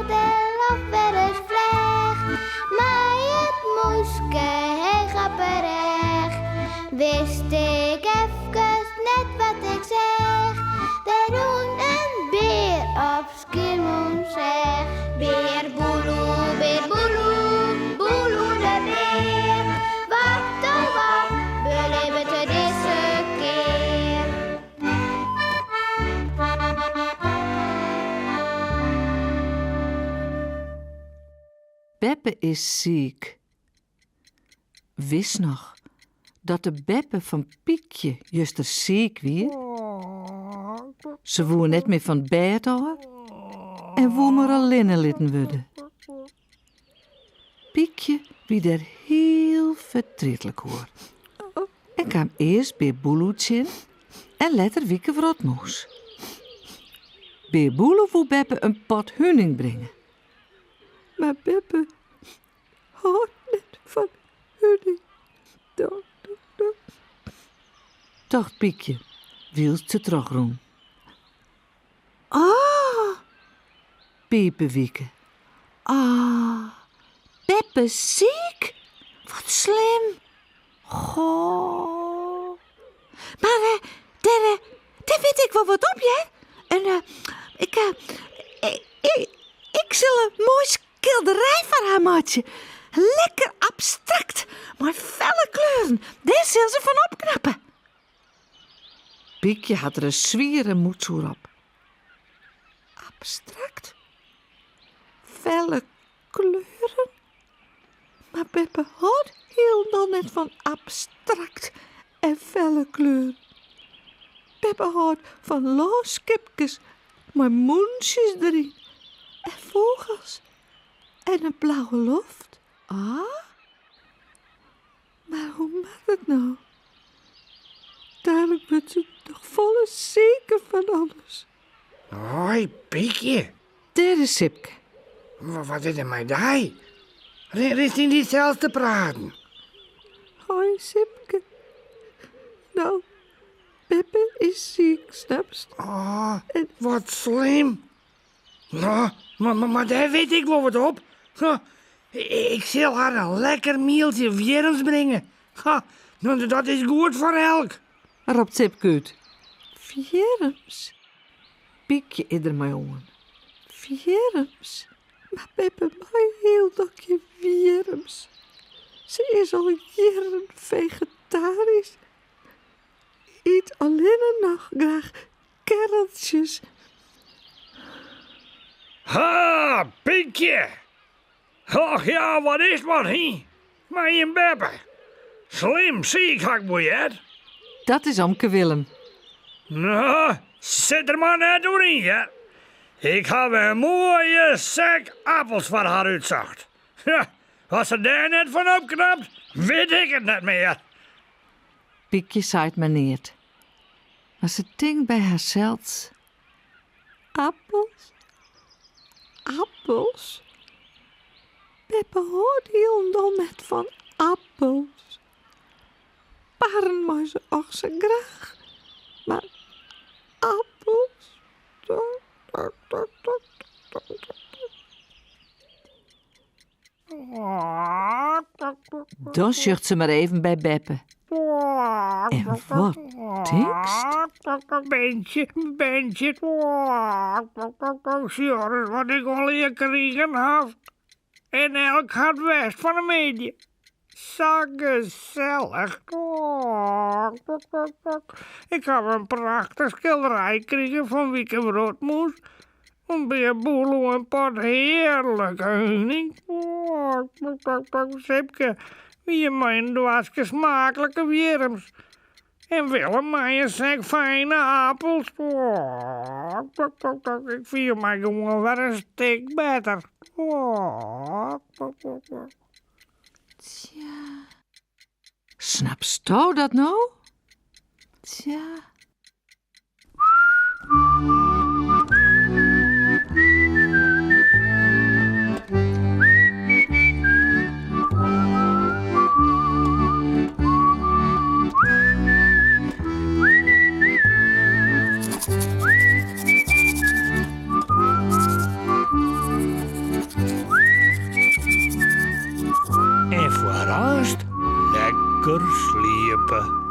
er nog wel eens vlecht. Maar het moeske heel grapperig. Wist ik even net wat ik zeg. De doen een beer op Skiermon zeg. Beer boeloe, boeloe de beer. Wat oh wat, beleven te deze keer. Beppe is ziek. Wist nog dat de Beppe van Piekje juster ziek wie. Ze woe net meer van bed af en woe maar alleen litten worden. Piekje wie er heel verdrietelijk hoor. En kwam eerst bij Boeloetje en later Wieke Wrotmoes. Bij Boelo woe Beppe een pot hunning brengen. Maar Beppe houdt net van hunning. Dacht Piekje, wielst ze terugroen. Ah, piepe Wieke. Ah, Beppe ziek? Wat slim. Goh. Maar daar weet ik wel wat op, hè? En ik zal een mooi schilderij van haar maken. Lekker abstract, maar felle kleuren. Daar zal ze van opknappen. Piekje had er een zwieren moedsoer op. Abstract? Felle kleuren? Maar Beppe houdt heel dan net van abstract en felle kleuren. Beppe houdt van looskipjes, maar moensjes erin. En vogels. En een blauwe lucht. Ah? Maar hoe mag het nou? Dadelijk wordt ze toch volle zeker van alles. Hoi, Piekje. Daar is Sipke. Wat is er met die? Rist in die zelfs te praten. Hoi, Sipke. Nou, Beppe is ziek, snapst? Oh, wat slim. Nou, maar daar weet ik wel wat op. Ik zal haar een lekker mieltje wierms brengen. Nou, dat is goed voor elk. Roept Sipke uit. Wierms? Piekje ieder mijn jongen. Wierms? Maar Beppe, mij heel dakje wierms. Ze is al jaren vegetarisch. Eet alleen nog graag kereltjes. Ha, Piekje. Och ja, wat is wat hier? Mijn Beppe. Slim ziek hakboeiet. Dat is Amke Willem. Nou, zit er maar net doorheen, ja. Ik heb een mooie zak appels voor haar uitzacht. Ja, als ze daar net van opknapt, weet ik het net meer. Piekje zaait meneert. Maar ze denkt bij haarzelf. Appels? Appels? Beppe houdt heel dan net van appels. Paren maar ze och ze graag. Maar appels? Dan zucht ze maar even bij Beppe. En wat denkst? Bentje. Sjors, wat ik al hier kregen had. En elk had west van een medie. Zo gezellig. Ik heb een prachtig schilderij gekregen van Wieke Wrotmoes. Een beerboel een pot heerlijke hunning. Sipke, wie mijn dwaasje smakelijke wierms. En Willem mij een zak fijne appels. Ik vind mij gewoon weer een stuk beter. Tja. Snapst jou dat nou? Tja. rust. Lekker sliepen.